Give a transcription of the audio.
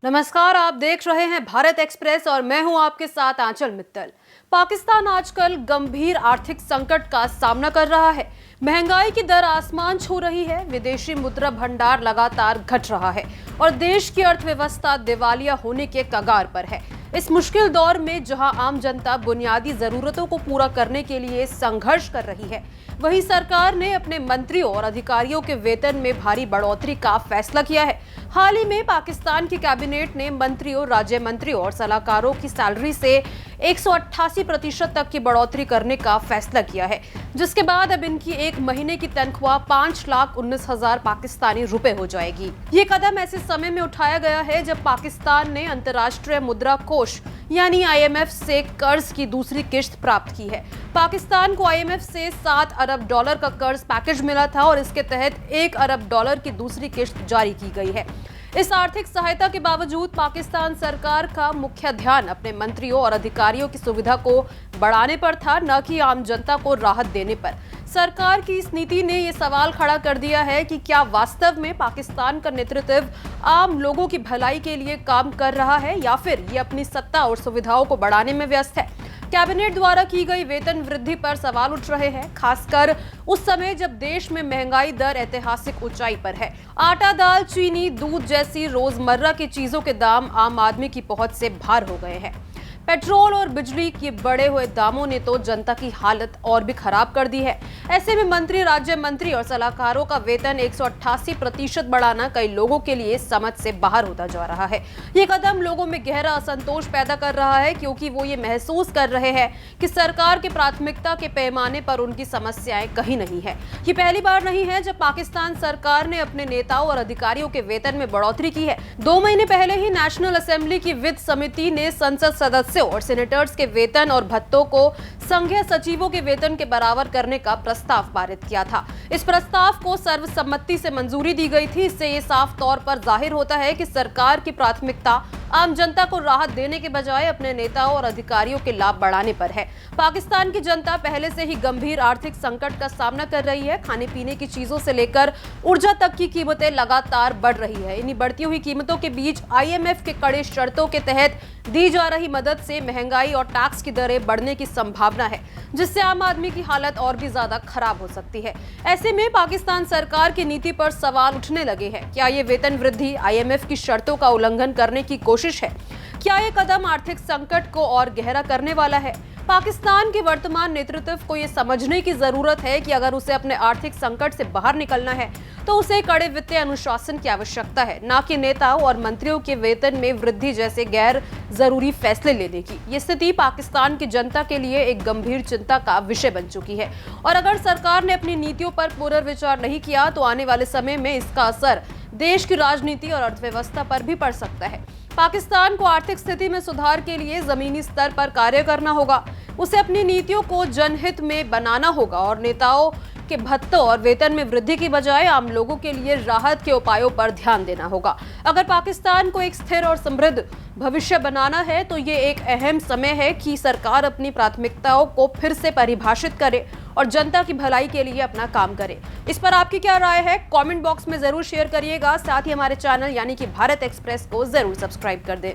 नमस्कार, आप देख रहे हैं भारत एक्सप्रेस और मैं हूं आपके साथ आंचल मित्तल। पाकिस्तान आजकल गंभीर आर्थिक संकट का सामना कर रहा है। महंगाई की दर आसमान छू रही है, विदेशी मुद्रा भंडार लगातार घट रहा है और देश की अर्थव्यवस्था दिवालिया होने के कगार पर है। इस मुश्किल दौर में जहां आम जनता बुनियादी जरूरतों को पूरा करने के लिए संघर्ष कर रही है, वहीं सरकार ने अपने मंत्रियों और अधिकारियों के वेतन में भारी बढ़ोतरी का फैसला किया है। हाल ही में पाकिस्तान की कैबिनेट ने मंत्रियों, राज्य मंत्रियों और सलाहकारों की सैलरी से 188% तक की बढ़ोतरी करने का फैसला किया है, जिसके बाद अब इनकी एक महीने की तनख्वाह 5,19,000 पाकिस्तानी रुपए हो जाएगी। ये कदम ऐसे समय में उठाया गया है जब पाकिस्तान ने अंतर्राष्ट्रीय मुद्रा कोष यानी IMF से कर्ज की दूसरी किश्त प्राप्त की है। पाकिस्तान को IMF से $7 अरब का कर्ज पैकेज मिला था और इसके तहत $1 अरब की दूसरी किश्त जारी की गई है। इस आर्थिक सहायता के बावजूद पाकिस्तान सरकार का मुख्य ध्यान अपने मंत्रियों और अधिकारियों की सुविधा को बढ़ाने पर था, न कि आम जनता को राहत देने पर। सरकार की इस नीति ने ये सवाल खड़ा कर दिया है कि क्या वास्तव में पाकिस्तान का नेतृत्व आम लोगों की भलाई के लिए काम कर रहा है या फिर ये अपनी सत्ता और सुविधाओं को बढ़ाने में व्यस्त है। कैबिनेट द्वारा की गई वेतन वृद्धि पर सवाल उठ रहे हैं, खासकर उस समय जब देश में महंगाई दर ऐतिहासिक ऊंचाई पर है। आटा, दाल, चीनी, दूध जैसी रोजमर्रा की चीजों के दाम आम आदमी की पहुंच से बाहर हो गए हैं। पेट्रोल और बिजली के बढ़े हुए दामों ने तो जनता की हालत और भी खराब कर दी है। ऐसे में मंत्री, राज्य मंत्री और सलाहकारों का वेतन 188% बढ़ाना कई लोगों के लिए समझ से बाहर होता जा रहा है। ये कदम लोगों में गहरा असंतोष पैदा कर रहा है, क्योंकि वो ये महसूस कर रहे हैं कि सरकार की प्राथमिकता के पैमाने पर उनकी समस्याएं कहीं नहीं है। ये पहली बार नहीं है जब पाकिस्तान सरकार ने अपने नेताओं और अधिकारियों के वेतन में बढ़ोतरी की है। 2 महीने पहले ही नेशनल असेंबली की वित्त समिति ने संसद सदस्य और सेनेटर्स के वेतन और भत्तों को संघीय सचिवों के वेतन के बराबर करने का प्रस्ताव पारित किया था। इस प्रस्ताव को सर्वसम्मति से मंजूरी दी गई थी। इससे ये साफ तौर पर जाहिर होता है कि सरकार की प्राथमिकता आम जनता को राहत देने के बजाय अपने नेताओं और अधिकारियों के लाभ बढ़ाने पर है। पाकिस्तान की जनता पहले से ही गंभीर आर्थिक संकट का सामना कर रही है। खाने पीने की चीजों से लेकर ऊर्जा तक की कीमतें लगातार बढ़ रही है। इन्हीं बढ़ती हुई कीमतों के बीच IMF के कड़े शर्तों के तहत दी जा रही मदद से महंगाई और टैक्स की दरें बढ़ने की संभावना है, जिससे आम आदमी की हालत और भी ज्यादा खराब हो सकती है। ऐसे में पाकिस्तान सरकार की नीति पर सवाल उठने लगे हैं। क्या ये वेतन वृद्धि IMF की शर्तों का उल्लंघन करने की कोशिश है? क्या ये कदम आर्थिक संकट को और गहरा करने वाला है? पाकिस्तान के वर्तमान नेतृत्व को ये समझने की जरूरत है कि अगर उसे अपने आर्थिक संकट से बाहर निकलना है तो उसे कड़े वित्तीय अनुशासन की आवश्यकता है, न कि नेताओं और मंत्रियों के वेतन में वृद्धि जैसे गैर जरूरी फैसले लेने की। ये स्थिति पाकिस्तान की जनता के लिए एक गंभीर चिंता का विषय बन चुकी है और अगर सरकार ने अपनी नीतियों पर पुनर्विचार नहीं किया तो आने वाले समय में इसका असर देश की राजनीति और अर्थव्यवस्था पर भी पड़ सकता है। पाकिस्तान को आर्थिक स्थिति में सुधार के लिए जमीनी स्तर पर कार्य करना होगा। उसे अपनी नीतियों को जनहित में बनाना होगा और नेताओं के भत्तों और वेतन में वृद्धि की बजाय आम लोगों के लिए राहत के उपायों पर ध्यान देना होगा। अगर पाकिस्तान को एक स्थिर और समृद्ध भविष्य बनाना है तो ये एक अहम समय है कि सरकार अपनी प्राथमिकताओं को फिर से परिभाषित करे और जनता की भलाई के लिए अपना काम करे। इस पर आपकी क्या राय है? कमेंट बॉक्स में जरूर शेयर करिएगा। साथ ही हमारे चैनल यानी कि भारत एक्सप्रेस को जरूर सब्सक्राइब कर दें।